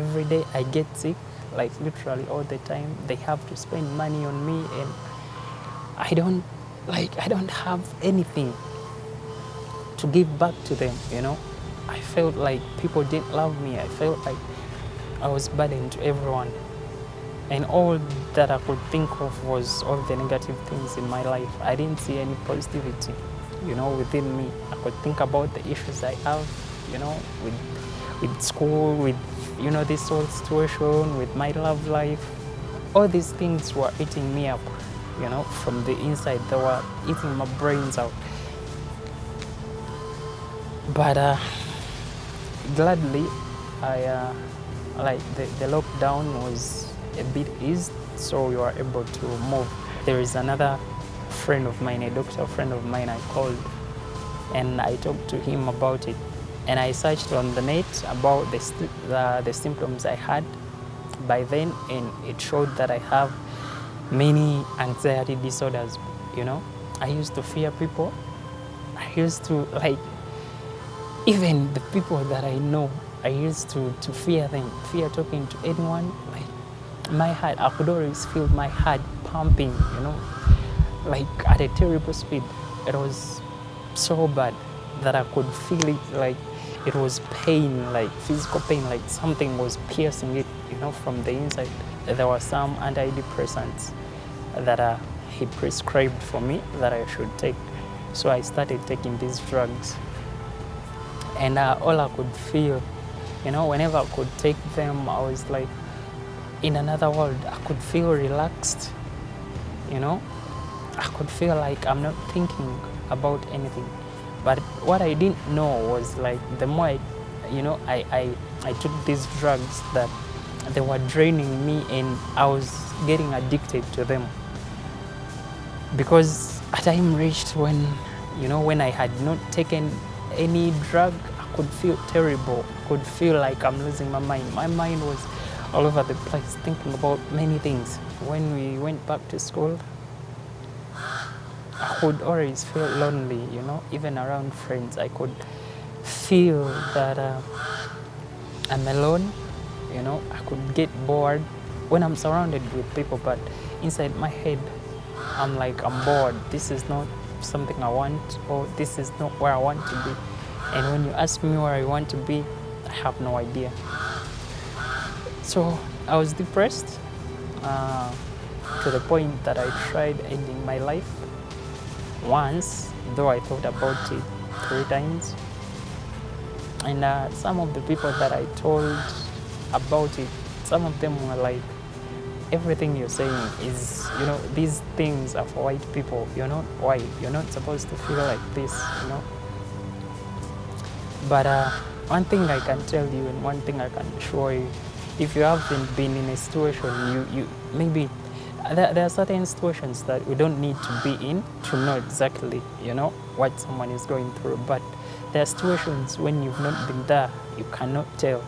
every day I get sick, like literally all the time. They have to spend money on me, and I don't have anything to give back to them, you know. I felt like people didn't love me. I felt like I was burden to everyone. And all that I could think of was all the negative things in my life. I didn't see any positivity, you know, within me. I could think about the issues I have, you know, with school, with, you know, this whole situation, with my love life. All these things were eating me up, you know, from the inside. They were eating my brains out. But gladly, the lockdown was a bit eased, so we were able to move. There is another friend of mine, a doctor friend of mine I called, and I talked to him about it. And I searched on the net about the symptoms I had by then, and it showed that I have many anxiety disorders, you know. I used to fear people. I used to, like, even the people that I know, I used to fear them, fear talking to anyone. Like, my heart, I could always feel my heart pumping, you know, like at a terrible speed. It was so bad that I could feel it, like it was pain, like physical pain, like something was piercing it, you know, from the inside. There were some antidepressants that he prescribed for me that I should take. So I started taking these drugs. And all I could feel, you know, whenever I could take them, I was like in another world. I could feel relaxed, you know. I could feel like I'm not thinking about anything. But what I didn't know was, like, the more I took these drugs, that they were draining me, and I was getting addicted to them. Because a time reached when, you know, when I had not taken any drug, I could feel terrible. I could feel like I'm losing my mind. My mind was all over the place, thinking about many things. When we went back to school, I could always feel lonely, you know, even around friends. I could feel that I'm alone, you know. I could get bored when I'm surrounded with people, but inside my head, I'm like, I'm bored. This is not something I want, or this is not where I want to be. And when you ask me where I want to be, I have no idea. So I was depressed to the point that I tried ending my life once, though I thought about it 3 times. And some of the people that I told about it, some of them were like, everything you're saying is, you know, these things are for white people. You're not white. You're not supposed to feel like this, you know. But one thing I can tell you, and one thing I can show you, if you haven't been in a situation, you maybe there are certain situations that we don't need to be in to know exactly, you know, what someone is going through. But there are situations when you've not been there, you cannot tell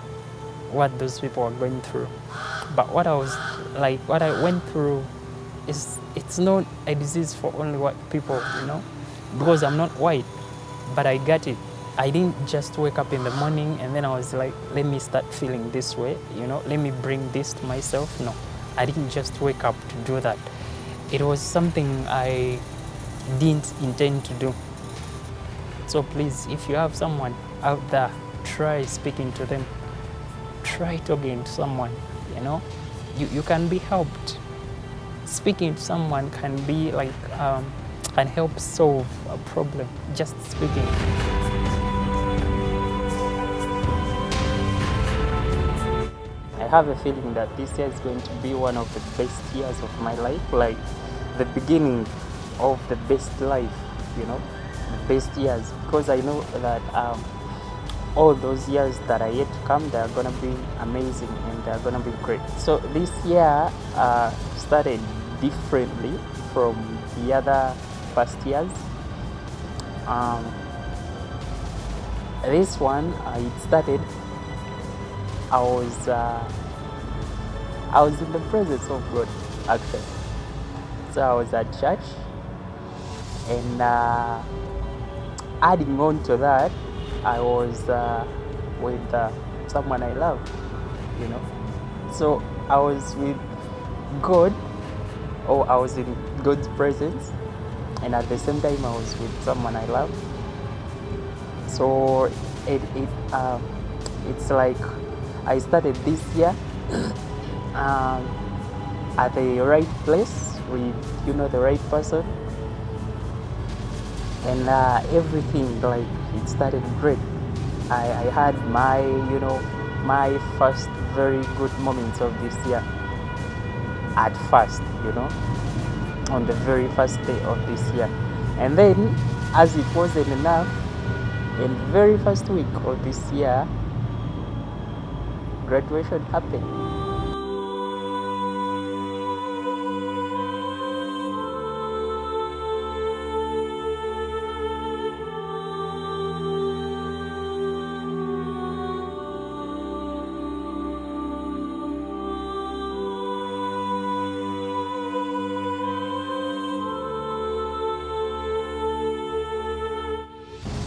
what those people are going through. But what I went through it's not a disease for only white people, you know, because I'm not white, but I got it. I didn't just wake up in the morning and then I was like, let me start feeling this way, you know, let me bring this to myself. No, I didn't just wake up to do that. It was something I didn't intend to do. So please, if you have someone out there, try speaking to them. Try talking to someone, you know. You can be helped. Speaking to someone can be like, can help solve a problem, just speaking. I have a feeling that this year is going to be one of the best years of my life, like the beginning of the best life, you know, the best years, because I know that all those years that are yet to come, they are going to be amazing and they are going to be great. So this year started differently from the other past years. This one, it started, I was in the presence of God, actually. So I was at church, and adding on to that, I was with someone I love. you know. So I was with God, or I was in God's presence, and at the same time I was with someone I love. So it's like I started this year um, at the right place with the right person, and everything, like, it started great. I had my my first very good moments of this year at first, on the very first day of this year. And then, as it wasn't enough, in the very first week of this year, graduation happened.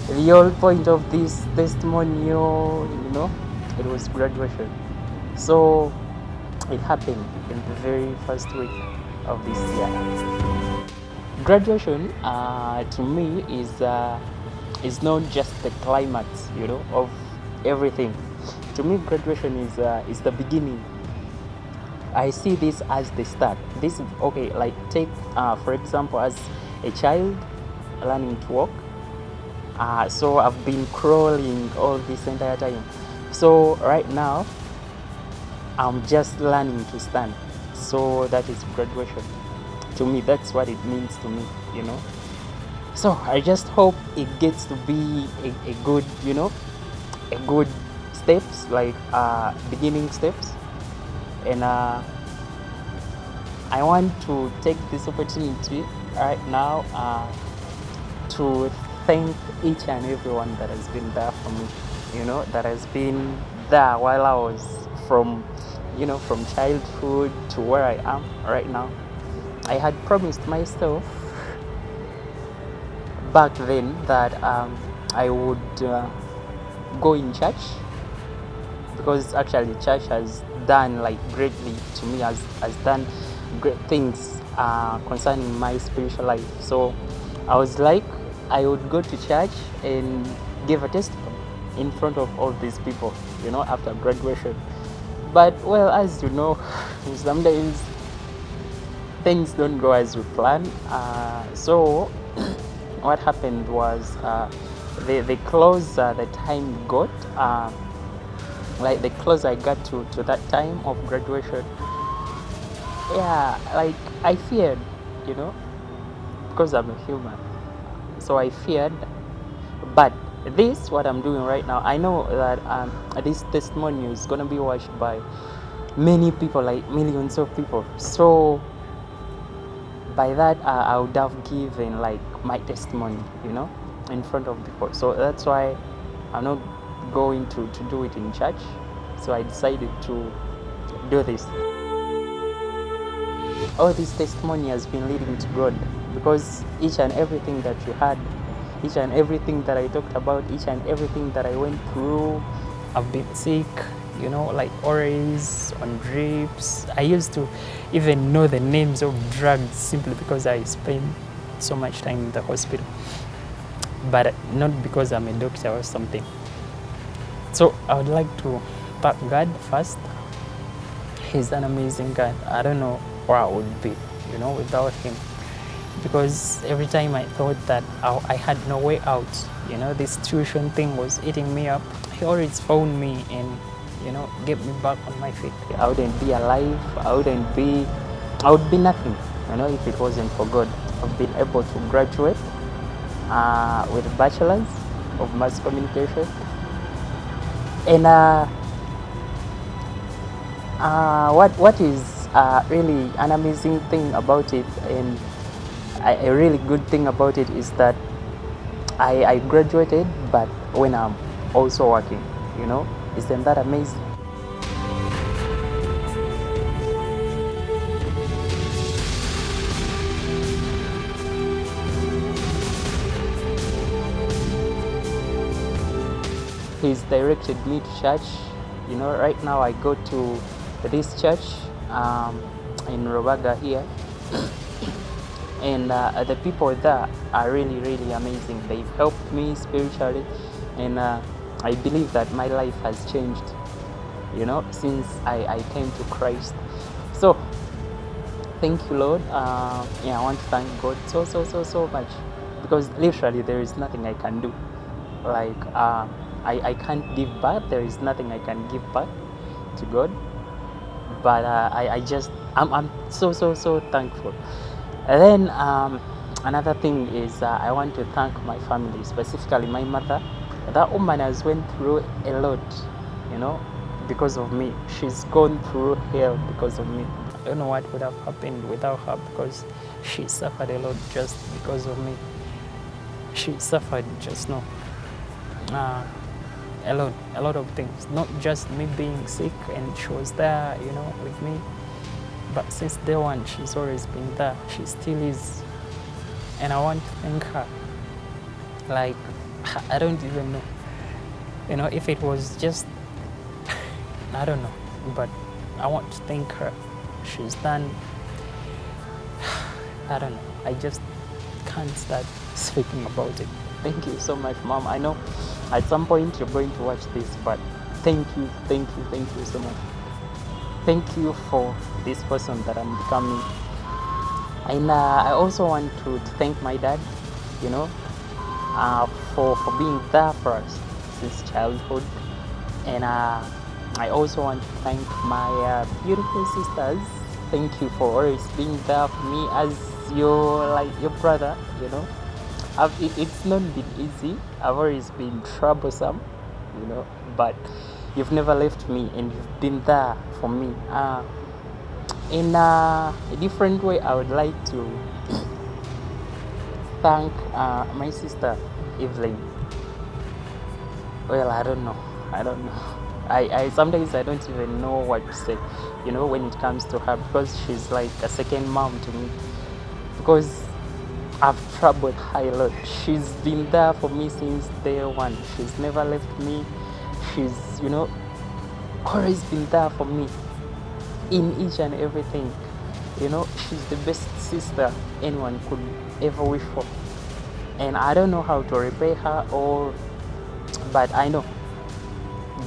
The whole point of this testimonial, it was graduation. So it happened in the very first week of this year. Graduation, to me, is not just the climax, of everything. To me, graduation is the beginning. I see this as the start. This is okay. Like, take for example, as a child learning to walk. So I've been crawling all this entire time. So right now, I'm just learning to stand. So that is graduation. To me, that's what it means to me, So I just hope it gets to be a good, a good steps, like beginning steps. And I want to take this opportunity right now to thank each and everyone that has been there for me, that has been there while I was from childhood to where I am right now. I had promised myself back then that I would go in church, because actually church has done greatly to me, has done great things concerning my spiritual life. So I was like, I would go to church and give a testimony in front of all these people, after graduation. But, well, as you know, sometimes things don't go as we plan. So what happened was, the closer the time got, the closer I got to that time of graduation, I feared, because I'm a human. So I feared, but this, what I'm doing right now, I know that this testimony is going to be watched by many people, like millions of people. So by that, I would have given my testimony, in front of people. So that's why I'm not going to do it in church. So I decided to do this. All this testimony has been leading to God, because each and everything that you had, each and everything that I talked about, each and everything that I went through, I've been sick, always on drips. I used to even know the names of drugs simply because I spent so much time in the hospital, but not because I'm a doctor or something. So I would like to thank God first. He's an amazing God. I don't know where I would be, without him. Because every time I thought that I had no way out, this tuition thing was eating me up, he always found me and, get me back on my feet. I wouldn't be alive. I would be nothing, if it wasn't for God. I've been able to graduate with a bachelor's of mass communication. And what is really an amazing thing about it, and a really good thing about it, is that I graduated, but when I'm also working, isn't that amazing? He's directed me to church You know, right now I go to this church in Robaga here, and the people there are really, really amazing. They've helped me spiritually, and I believe that my life has changed, you know, since I came to Christ. So thank you, Lord. Yeah, I want to thank God so much, because literally there is nothing I can do. Like I can't give back. There is nothing I can give back to God. But I'm so thankful. And then another thing is I want to thank my family, specifically my mother. That woman has went through a lot, you know, because of me. She's gone through hell because of me. I don't know what would have happened without her, because she suffered a lot just because of me. She suffered just now. A lot of things, not just me being sick, and she was there, you know, with me, but since day one she's always been there. She still is, and I want to thank her. Like, I don't even know, you know, if it was just I don't know, but I want to thank her. She's done, I don't know, I just can't start speaking about it. Thank you so much, Mom. I know at some point you're going to watch this, but thank you so much. Thank you for this person that I'm becoming. And I also want to thank my dad, you know, for being there for us since childhood. And I also want to thank my beautiful sisters. Thank you for always being there for me as your brother, you know. It's not been easy. I've always been troublesome, you know, but you've never left me, and you've been there for me. In a different way, I would like to thank my sister Evelyn. Well, I don't know. I sometimes I don't even know what to say, you know, when it comes to her, because she's like a second mom to me. Because I've troubled her a lot. She's been there for me since day one. She's never left me. She's, you know, always been there for me in each and everything. You know, she's the best sister anyone could ever wish for. And I don't know how to repay her, but I know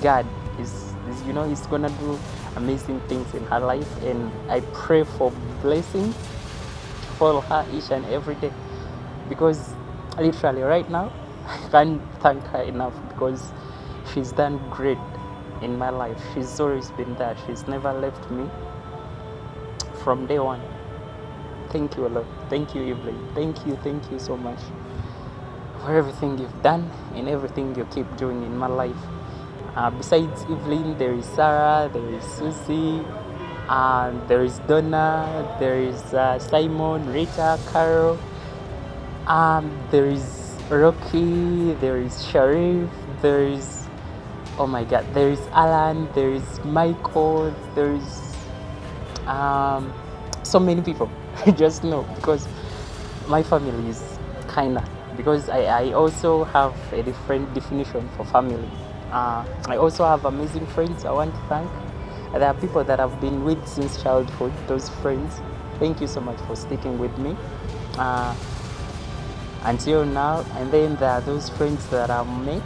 God is you know, He's gonna do amazing things in her life, and I pray for blessings follow her each and every day, because literally right now I can't thank her enough, because she's done great in my life. She's always been there. She's never left me from day one. Thank you, Lord. Thank you, Evelyn. Thank you so much for everything you've done and everything you keep doing in my life. Besides Evelyn, there is Sarah, there is Susie, there is Donna, there is Simon, Rita, Carol, there is Rocky, there is Sharif, there is, oh my god, there is Alan, there is Michael, there is so many people. I just know, because my family is kinda, because I also have a different definition for family. I also have amazing friends I want to thank. There are people that I've been with since childhood, those friends. Thank you so much for sticking with me until now. And then there are those friends that I've met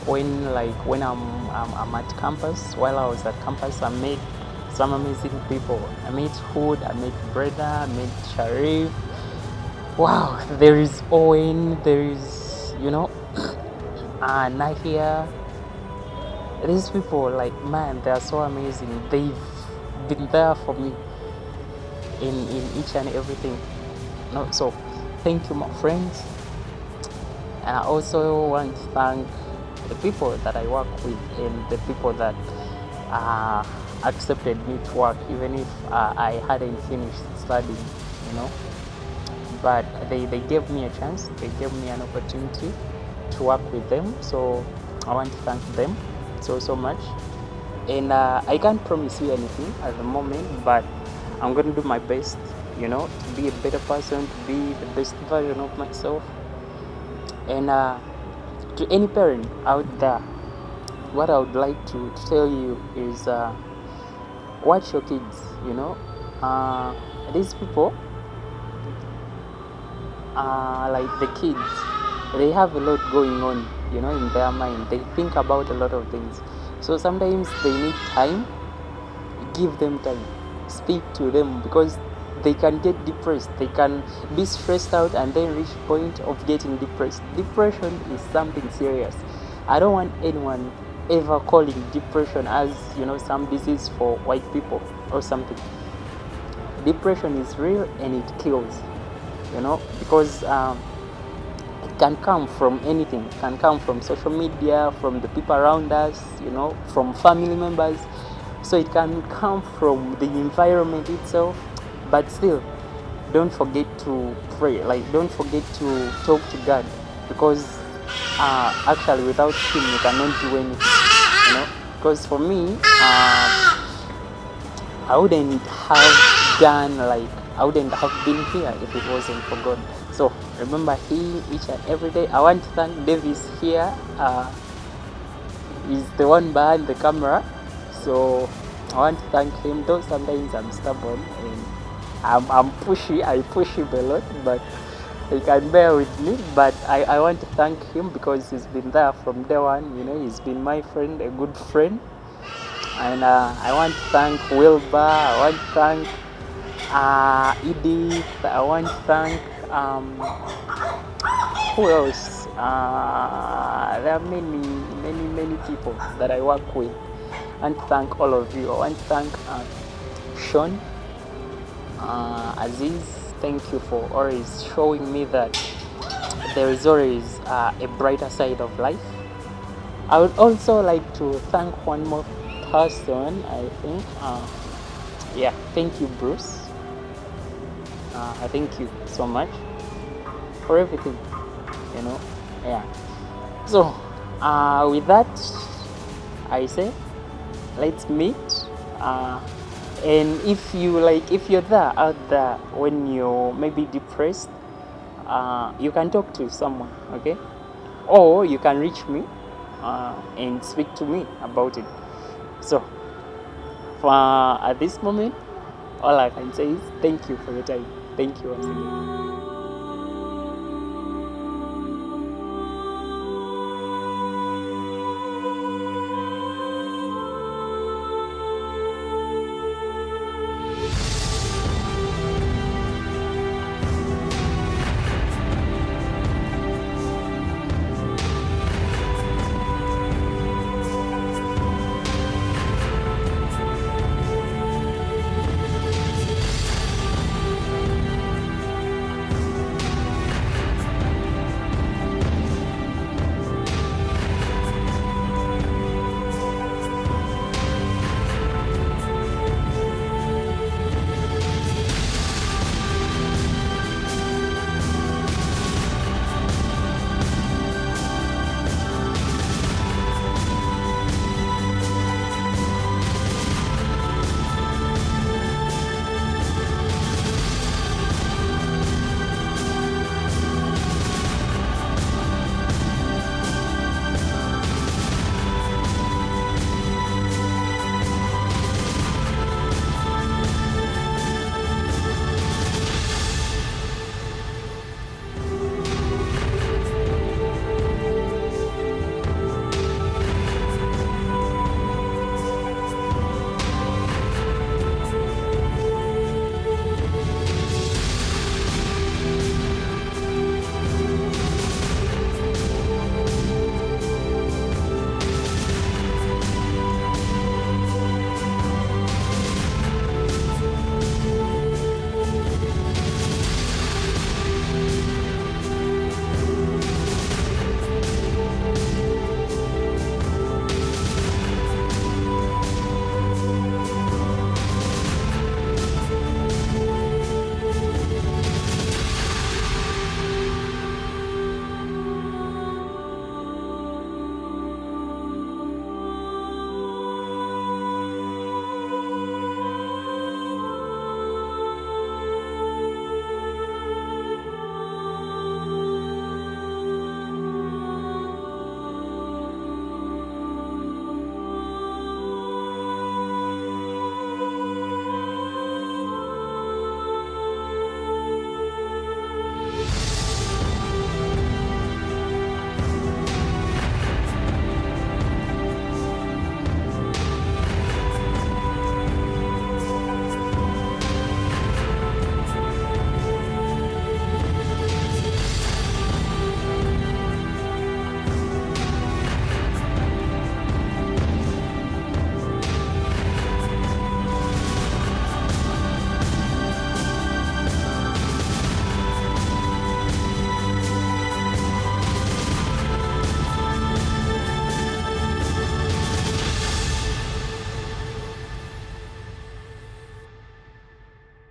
when I'm at campus. While I was at campus, I met some amazing people. I met Hood, I met Breda, I met Sharif. Wow, there is Owen, there is, you know, Nahia. These people, like, man, they are so amazing. They've been there for me in each and everything. No, so thank you, my friends. And I also want to thank the people that I work with, and the people that accepted me to work, even if I hadn't finished studying, you know. But they gave me a chance. They gave me an opportunity to work with them. So I want to thank them so much. And I can't promise you anything at the moment, but I'm going to do my best, you know, to be a better person, to be the best version of myself. And to any parent out there what I would like to tell you is watch your kids. These people, like the kids, they have a lot going on, in their mind. They think about a lot of things. So sometimes they need time. Give them time. Speak to them, because they can get depressed. They can be stressed out and then reach point of getting depressed. Depression is something serious. I don't want anyone ever calling depression as some disease for white people or something. Depression is real and it kills. Because it can come from anything. It can come from social media, from the people around us, from family members. So it can come from the environment itself. But still, don't forget to pray. Like, don't forget to talk to God, because actually without Him you cannot do anything. Because for me, I wouldn't have I wouldn't have been here if it wasn't for God. So remember Him each and every day. I want to thank Davis here. He's the one behind the camera. So I want to thank him, though sometimes I'm stubborn and I'm pushy. I push him a lot, but he can bear with me. But I want to thank him because he's been there from day one. He's been my friend, a good friend. And I want to thank Wilbur. I want to thank Edith. I want to thank who else? There are many people that I work with. I want to thank all of you. I want to thank Sean, Aziz. Thank you for always showing me that there is always a brighter side of life. I would also like to thank one more person, I think. Thank you, Bruce. I thank you so much for everything. So, with that, I say, let's meet. And if you're there out there when you're maybe depressed, you can talk to someone, okay? Or you can reach me and speak to me about it. So, at this moment, all I can say is thank you for your time. Thank you once again.